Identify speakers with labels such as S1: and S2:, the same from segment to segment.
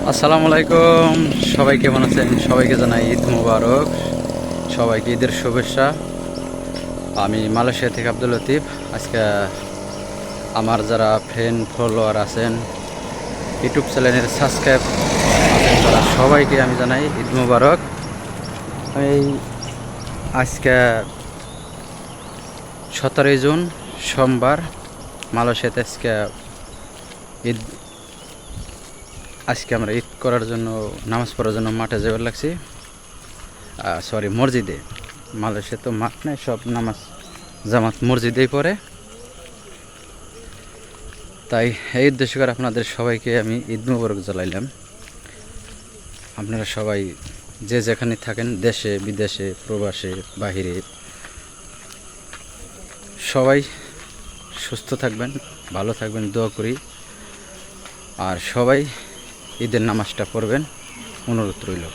S1: আসসালামু আলাইকুম। সবাই কেমন আছেন? সবাইকে জানাই ঈদ মুবারক। সবাইকে ঈদের শুভেচ্ছা। আমি মালয়েশিয়া থেকে আব্দুল লতিফ। আজকে আমার যারা ফ্রেন্ড ফলোয়ার আছেন, ইউটিউব চ্যানেলের সাবস্ক্রাইব আছেন, তারা সবাইকে আমি জানাই ঈদ মুবারক। আমি আজকে 17 জুন সোমবার মালয়েশিয়াতে ঈদ আজকে আমরা ঈদ করার জন্য, নামাজ পড়ার জন্য মাঠে যাবার লাগছি। মসজিদে। মালয়েশিয়া তো মাঠ নেই, সব নামাজ জামাত মসজিদেই পড়ে। তাই এই উদ্দেশ্য করে আপনাদের সবাইকে আমি ঈদ মুবারক জানাইলাম। আপনারা সবাই যে যেখানে থাকেন, দেশে বিদেশে, প্রবাসে, বাহিরে, সবাই সুস্থ থাকবেন, ভালো থাকবেন, দোয়া করি। আর সবাই ঈদের নামাজটা পড়বেন, অনুরোধ রইল।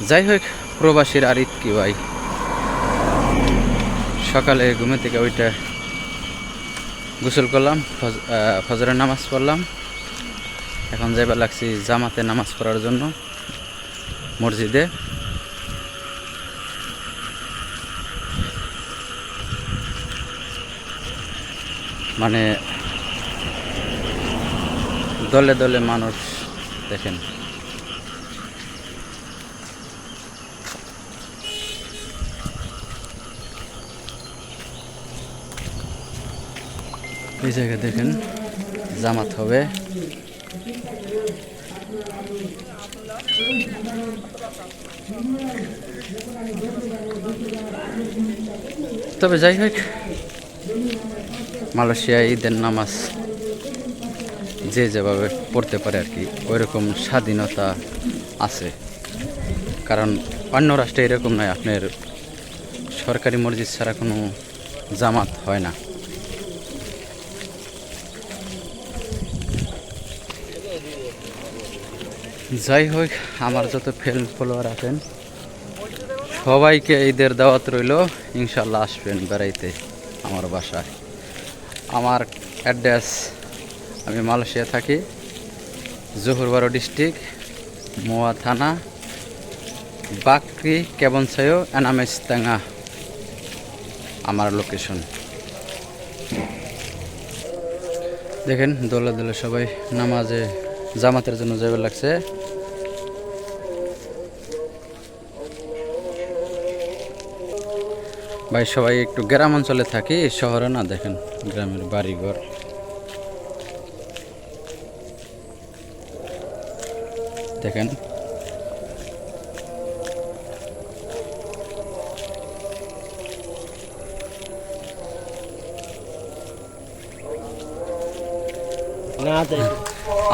S1: যাই হোক, প্রবাসীর আর ঈদ কি ভাই। সকালে ঘুমে থেকে ওইটা গোসল করলাম, ফজরের নামাজ পড়লাম। এখন যাইবার লাগছি জামাতে নামাজ পড়ার জন্য মসজিদে। মানে দলে দলে মানুষ দেখেন। এই জায়গায় দেখেন জামাত হবে। তবে যাই হোক, মালয়েশিয়া ঈদের নামাজ যে যেভাবে পড়তে পারে আর কি, ওইরকম স্বাধীনতা আছে। কারণ অন্য রাষ্ট্রে এরকম নয়, আপনার সরকারি মসজিদ ছাড়া কোনো জামাত হয় না। যাই হোক, আমার যত ফলোয়ার আছেন সবাইকে ঈদের দাওয়াত রইল। ইনশাল্লাহ আসবেন বেড়াইতে আমার বাসায়। আমার অ্যাড্রেস, আমি মালয়েশিয়া থাকি, জোহরবারো ডিস্ট্রিক্ট, মোয়া থানা, বাকরি কেবনসায়ো, এনামেস্তাঙ্গা আমার লোকেশন। দেখেন দলে দলে সবাই নামাজে জামাতের জন্য যাবে লাগছে। ভাই সবাই একটু গ্রাম অঞ্চলে থাকি, শহরে না। দেখেন গ্রামের বাড়িঘর। দেখেন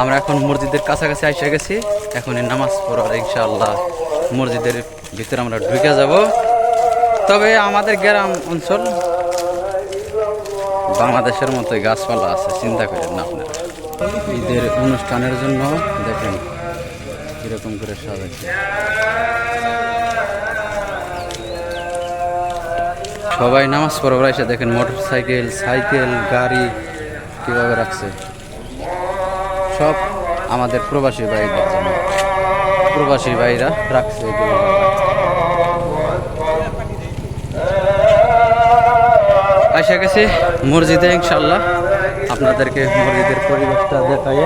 S1: আমরা এখন মসজিদের কাছাকাছি এসে গেছি। এখন নামাজ পড়ার ইনশাআল্লাহ মসজিদের ভিতরে আমরা ঢুকে যাব। তবে আমাদের গ্রাম অঞ্চল বাংলাদেশের মতোই গাছপালা আছে, চিন্তা করেন না আপনারা। ঈদের অনুষ্ঠানের জন্য দেখেন কিরকম করে সাজাচ্ছে। সবাই নামাজ পড়ার এসে দেখেন মোটর সাইকেল, সাইকেল, গাড়ি কীভাবে রাখছে। সব আমাদের প্রবাসী ভাইদের জন্য, প্রবাসী ভাইরা রাখছে এগুলো। এসে গেছে মসজিদে, ইনশাল্লাহ আপনাদেরকে মসজিদের পরিবেশটা দেখাই।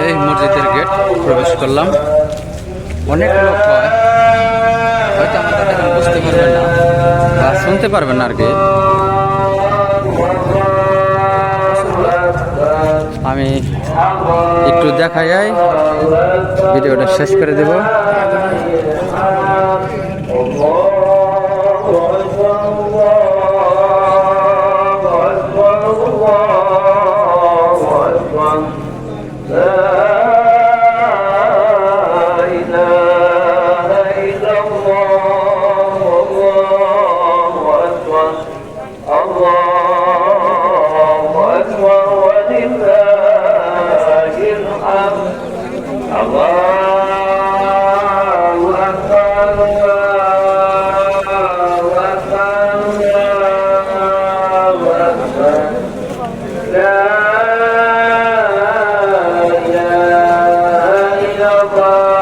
S1: এই মসজিদের গেট প্রবেশ করলাম। অনেক লোক হয়, হয়তো আমাদের এখন বুঝতে পারবেন না বা শুনতে পারবেন না আর কি। আমি একটু দেখাই, ভিডিওটা শেষ করে দেব।
S2: لا إله إلا الله